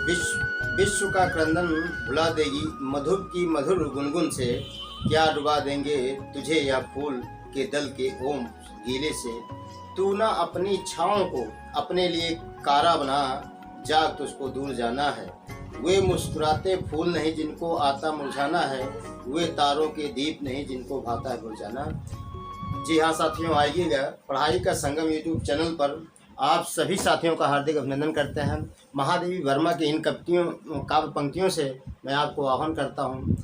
विश्व विश्व का क्रंदन भुला देगी मधुर की मधुर गुनगुन से। क्या डुबा देंगे तुझे या फूल के दल के ओम गीले से। तू ना अपनी इच्छाओं को अपने लिए कारा बना, जाग तुझको दूर जाना है। वे मुस्कुराते फूल नहीं जिनको आता मुरझाना है, वे तारों के दीप नहीं जिनको भाता है बुझाना। जी हाँ साथियों, आइएगा पढ़ाई का संगम यूट्यूब चैनल पर आप सभी साथियों का हार्दिक अभिनंदन करते हैं। महादेवी वर्मा की इन काव्य पंक्तियों से मैं आपको आह्वान करता हूँ।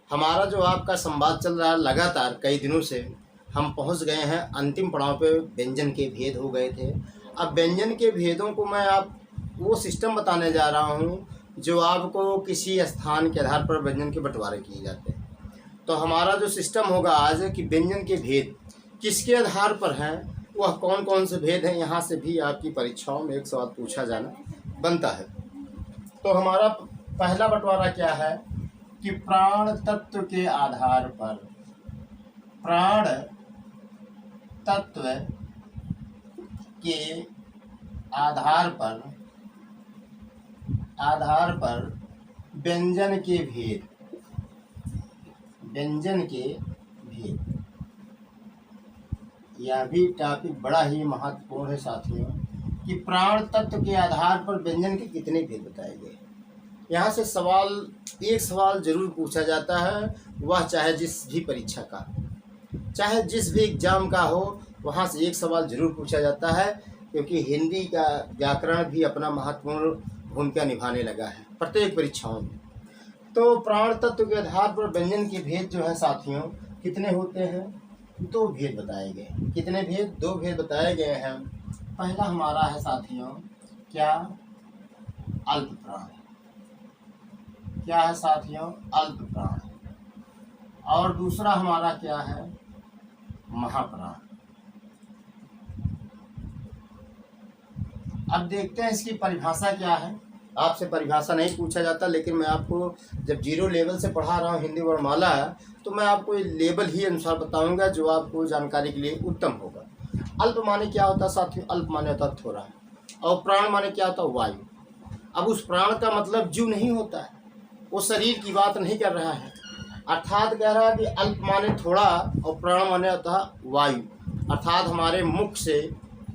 हमारा जो आपका संवाद चल रहा है लगातार कई दिनों से, हम पहुँच गए हैं अंतिम पड़ाव पे। व्यंजन के भेद हो गए थे। अब व्यंजन के भेदों को मैं आप वो सिस्टम बताने जा रहा हूँ जो आपको किसी स्थान के आधार पर व्यंजन के बंटवारे किए जाते हैं। तो हमारा जो सिस्टम होगा आज कि व्यंजन के भेद किसके आधार पर हैं, वह कौन कौन से भेद हैं, यहाँ से भी आपकी परीक्षाओं में एक सवाल पूछा जाना बनता है। तो हमारा पहला बंटवारा क्या है कि प्राण तत्व के आधार पर, प्राण तत्व के आधार पर व्यंजन के भेद, व्यंजन के भेद। यह भी टॉपिक बड़ा ही महत्वपूर्ण है साथियों कि प्राण तत्व के आधार पर व्यंजन के कितने भेद बताए गए। यहाँ से एक सवाल जरूर पूछा जाता है, वह चाहे जिस भी परीक्षा का, चाहे जिस भी एग्जाम का हो, वहाँ से एक सवाल जरूर पूछा जाता है, क्योंकि हिंदी का व्याकरण भी अपना महत्वपूर्ण भूमिका निभाने लगा है प्रत्येक परीक्षाओं में। तो प्राण तत्व के आधार पर व्यंजन के भेद जो है साथियों कितने होते हैं, दो भेद बताए गए। कितने भेद? दो भेद बताए गए हैं। पहला हमारा है साथियों क्या? अल्प प्राण। क्या है साथियों? अल्प प्राण। और दूसरा हमारा क्या है? महाप्राण। अब देखते हैं इसकी परिभाषा क्या है। आपसे परिभाषा नहीं पूछा जाता, लेकिन मैं आपको जब जीरो लेवल से पढ़ा रहा हूँ हिंदी वर्णमाला, तो मैं आपको लेवल ही अनुसार बताऊंगा जो आपको जानकारी के लिए उत्तम होगा। अल्प माने क्या होता है साथियों? अल्प माने होता है थोड़ा, और प्राण माने क्या होता है? वायु। अब उस प्राण का मतलब जीव नहीं होता है, वो शरीर की बात नहीं कर रहा है। अर्थात कह रहा है कि अल्प माने थोड़ा और प्राण माने होता है वायु। अर्थात हमारे मुख से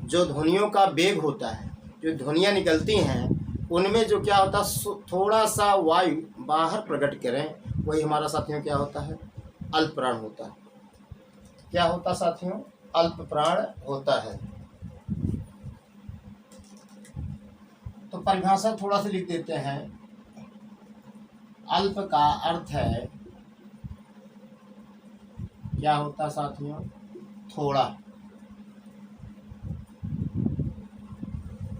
जो ध्वनियों का वेग होता है, जो ध्वनियाँ निकलती हैं, उनमें जो क्या होता है थोड़ा सा वायु बाहर प्रकट करें, वही हमारा साथियों क्या होता है? अल्प प्राण होता है। क्या होता साथियों? अल्प प्राण होता है। तो परिभाषा थोड़ा सा लिख देते हैं। अल्प का अर्थ है क्या होता साथियों? थोड़ा,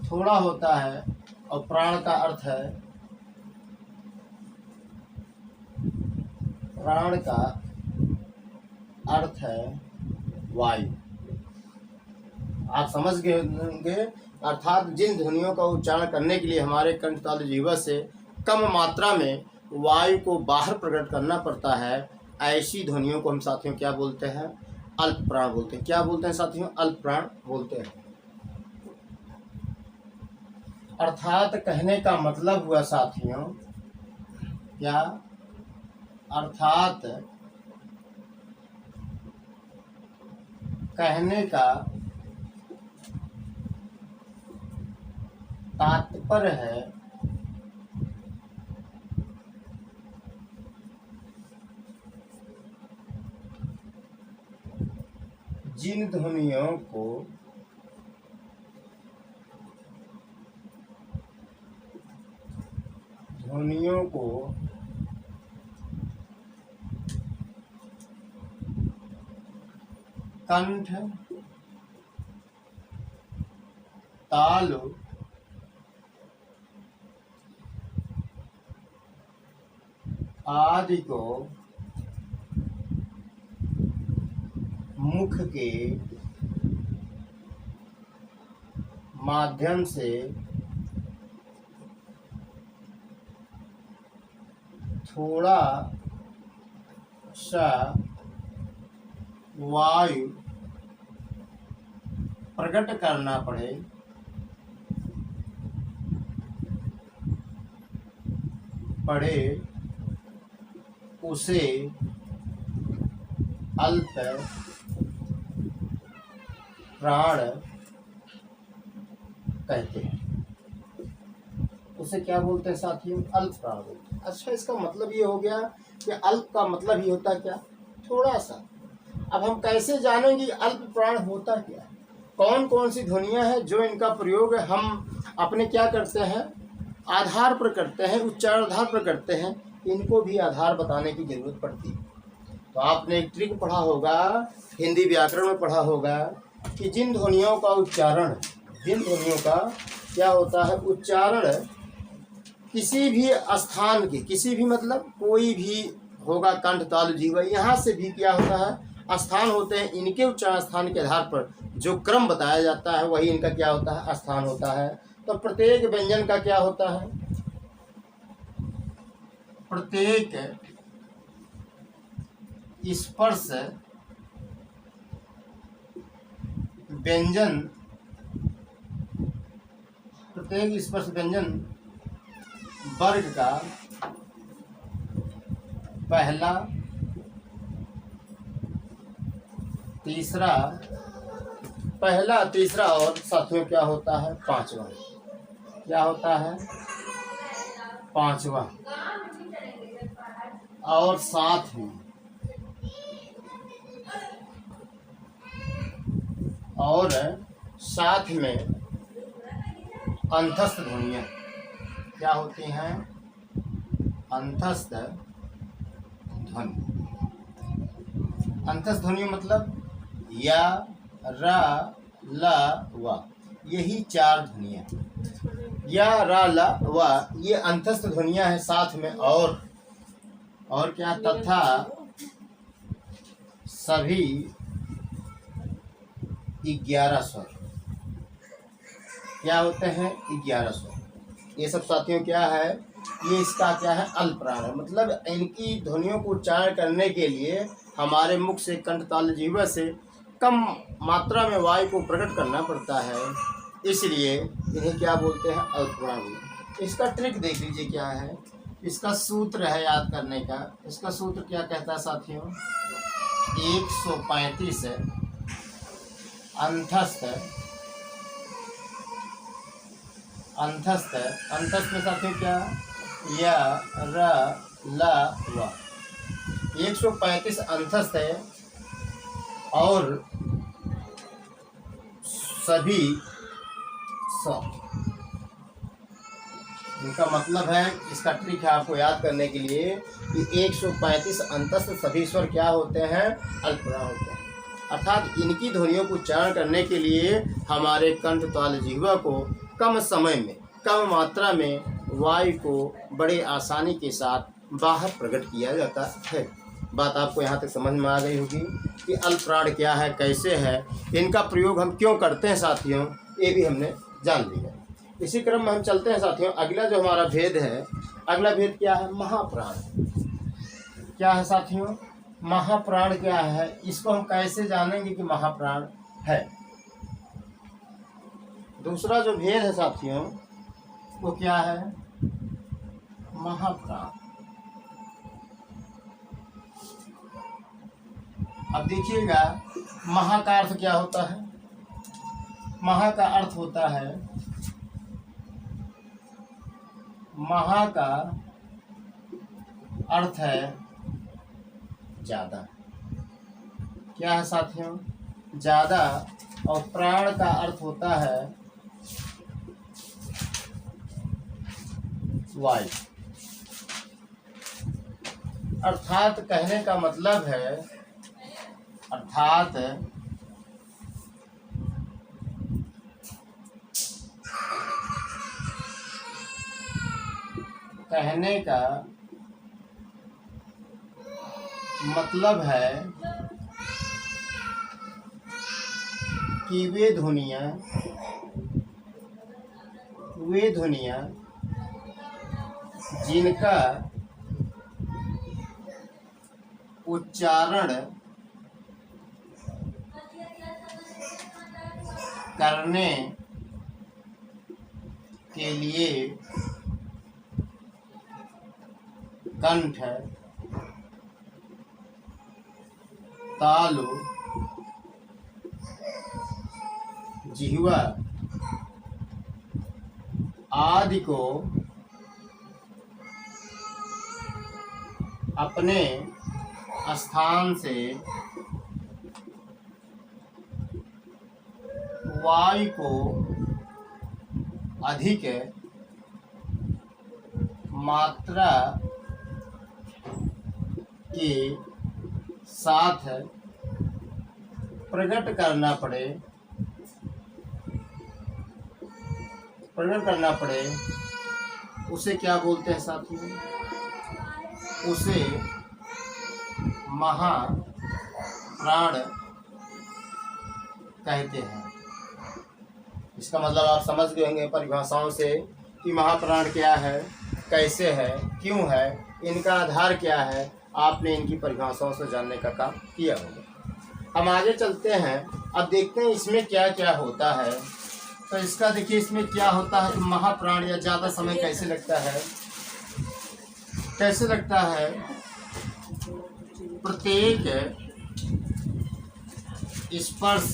थोड़ा होता है। और प्राण का अर्थ है, प्राण का अर्थ है वायु। आप समझ गए होंगे। अर्थात जिन ध्वनियों का उच्चारण करने के लिए हमारे कंठतालु जीवा से कम मात्रा में वायु को बाहर प्रकट करना पड़ता है, ऐसी ध्वनियों को हम साथियों क्या बोलते हैं? अल्प प्राण बोलते हैं। क्या बोलते हैं साथियों? अल्प प्राण बोलते हैं। अर्थात कहने का मतलब हुआ साथियों क्या? अर्थात कहने का तात्पर्य है जिन ध्वनियों को कंठ, तालु, आदि को मुख के माध्यम से थोड़ा सा वायु प्रकट करना पड़े, पढ़े उसे अल्प प्राण कहते हैं। उसे क्या बोलते हैं साथियों? अल्प प्राण बोलते हैं। अच्छा, इसका मतलब ये हो गया कि अल्प का मतलब ही होता क्या? थोड़ा सा। अब हम कैसे जानेंगे अल्प प्राण होता क्या? कौन कौन सी ध्वनियाँ हैं जो इनका प्रयोग हम अपने क्या करते हैं, आधार पर करते हैं, उच्चारण आधार पर करते हैं, इनको भी आधार बताने की जरूरत पड़ती है। तो आपने एक ट्रिक पढ़ा होगा, हिंदी व्याकरण में पढ़ा होगा कि जिन ध्वनियों का उच्चारण, जिन ध्वनियों का क्या होता है उच्चारण, किसी भी स्थान के, किसी भी मतलब कोई भी होगा, कंठ तालु जीवा, यहाँ से भी क्या होता है स्थान होते हैं। इनके उच्चारण स्थान के आधार पर जो क्रम बताया जाता है वही इनका क्या होता है स्थान होता है। तो प्रत्येक व्यंजन का क्या होता है, प्रत्येक स्पर्श व्यंजन, प्रत्येक स्पर्श व्यंजन वर्ग का पहला, तीसरा, पहला, तीसरा और साथियों क्या होता है पांचवा, क्या होता है पांचवा, और साथ में अंतस्थ ध्वनियाँ क्या होती हैं, अंतस्थ ध्वनि। अंतस्थ ध्वनि मतलब या, रा, ला, वा, यही चार ध्वनियाँ, या, रा, ला, वा, ये अंतस्थ ध्वनियाँ हैं। साथ में और क्या, तथा सभी 11 स्वर क्या होते हैं, 11 स्वर। ये सब साथियों क्या है, ये इसका क्या है अल्प प्राण है। मतलब इनकी ध्वनियों को उच्चारण करने के लिए हमारे मुख से, कंठ तालु जीवा से कम मात्रा में वायु को प्रकट करना पड़ता है, इसलिए इन्हें क्या बोलते हैं अल्प प्राण। इसका ट्रिक देख लीजिए क्या है, इसका सूत्र है याद करने का। इसका सूत्र क्या कहता है साथियों, 135 अंतस्थ में साथियों क्या, या, रा, ला, वा, 135 अंतस्थ है और सभी स्वर। इनका मतलब है, इसका ट्रिक है आपको याद करने के लिए कि 135 अंतस्थ सभी स्वर क्या होते हैं, अल्पप्राण होते हैं। अर्थात इनकी ध्वनियों को उच्चारण करने के लिए हमारे कंठ तालु जिह्वा को कम समय में, कम मात्रा में वायु को बड़े आसानी के साथ बाहर प्रकट किया जाता है। बात आपको यहाँ तक समझ में आ गई होगी कि अल्पप्राण क्या है, कैसे है, इनका प्रयोग हम क्यों करते हैं साथियों, ये भी हमने जान लिया। इसी क्रम में हम चलते हैं साथियों। अगला जो हमारा भेद है, अगला भेद क्या है, महाप्राण। क्या है साथियों, महाप्राण क्या है, इसको हम कैसे जानेंगे कि महाप्राण है। दूसरा जो भेद है साथियों वो क्या है, महाप्राण। अब देखिएगा, महा का अर्थ क्या होता है, महा का अर्थ होता है, महा का अर्थ है ज्यादा। क्या है साथियों, ज्यादा। और प्राण का अर्थ होता है वायु। अर्थात कहने का मतलब है, अर्थात कहने का मतलब है कि वे ध्वनियाँ जिनका उच्चारण करने के लिए कंठ, तालु, जिह्वा आदि को अपने स्थान से वायु को अधिक मात्रा के साथ प्रकट करना पड़े उसे क्या बोलते हैं साथियों? उसे महाप्राण कहते हैं। इसका मतलब आप समझ गए होंगे परिभाषाओं से कि महाप्राण क्या है, कैसे है, क्यों है, इनका आधार क्या है। आपने इनकी परिभाषाओं से जानने का काम किया होगा। हम आगे चलते हैं, अब देखते हैं इसमें क्या क्या होता है। तो इसका देखिए इसमें क्या होता है, महाप्राण या ज़्यादा समय कैसे लगता है, प्रत्येक स्पर्श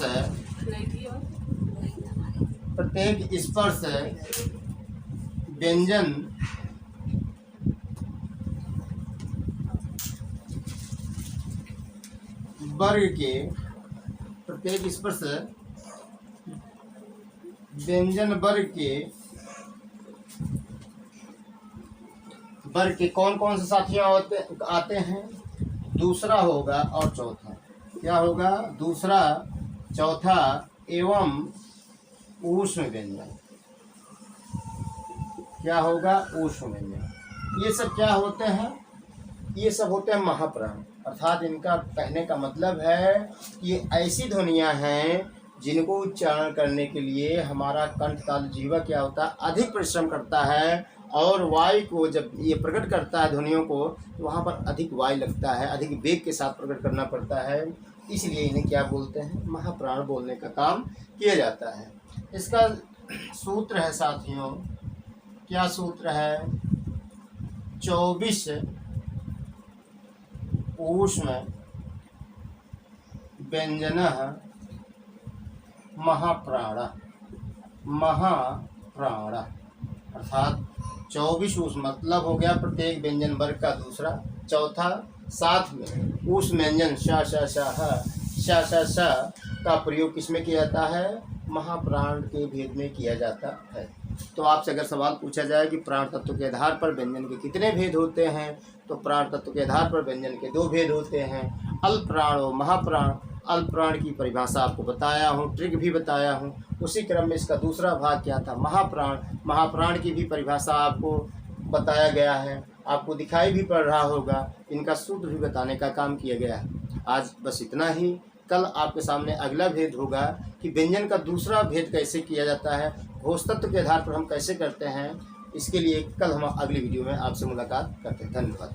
व्यंजन वर्ग के कौन कौन से साथियों आते हैं? दूसरा होगा और चौथा। क्या होगा? दूसरा, चौथा एवं ऊष्म व्यंजन। क्या होगा? ऊष्म व्यंजन। ये सब क्या होते हैं? ये सब होते हैं महाप्राण। अर्थात इनका कहने का मतलब है कि ये ऐसी ध्वनियाँ हैं जिनको उच्चारण करने के लिए हमारा कंठ, तालु, जिह्वा क्या होता है? अधिक परिश्रम करता है। और वायु को जब ये प्रकट करता है ध्वनियों को, तो वहाँ पर अधिक वायु लगता है, अधिक वेग के साथ प्रकट करना पड़ता है। इसलिए इन्हें क्या बोलते हैं? महाप्राण बोलने का काम किया जाता है। इसका सूत्र है साथियों, क्या सूत्र है? 24 ऊष्म व्यंजनः महाप्राण। अर्थात 24 ऊष्म मतलब हो गया प्रत्येक व्यंजन वर्ग का दूसरा, चौथा, साथ में ऊष्म व्यंजन श का प्रयोग किसमें किया जाता है? महाप्राण के भेद में किया जाता है। तो आपसे अगर सवाल पूछा जाए कि प्राण तत्व के आधार पर व्यंजन के कितने भेद होते हैं, तो प्राण तत्व के आधार पर व्यंजन के 2 भेद होते हैं, अल्प प्राण और महाप्राण। अल्प प्राण की परिभाषा आपको बताया हूँ, ट्रिक भी बताया हूँ। उसी क्रम में इसका दूसरा भाग क्या था? महाप्राण। महाप्राण की भी परिभाषा आपको बताया गया है, आपको दिखाई भी पड़ रहा होगा, इनका सूत्र भी बताने का काम किया गया है। आज बस इतना ही। कल आपके सामने अगला भेद होगा कि व्यंजन का दूसरा भेद कैसे किया जाता है, घोष तत्व के आधार पर हम कैसे करते हैं। इसके लिए कल हम अगली वीडियो में आपसे मुलाकात करते हैं। धन्यवाद।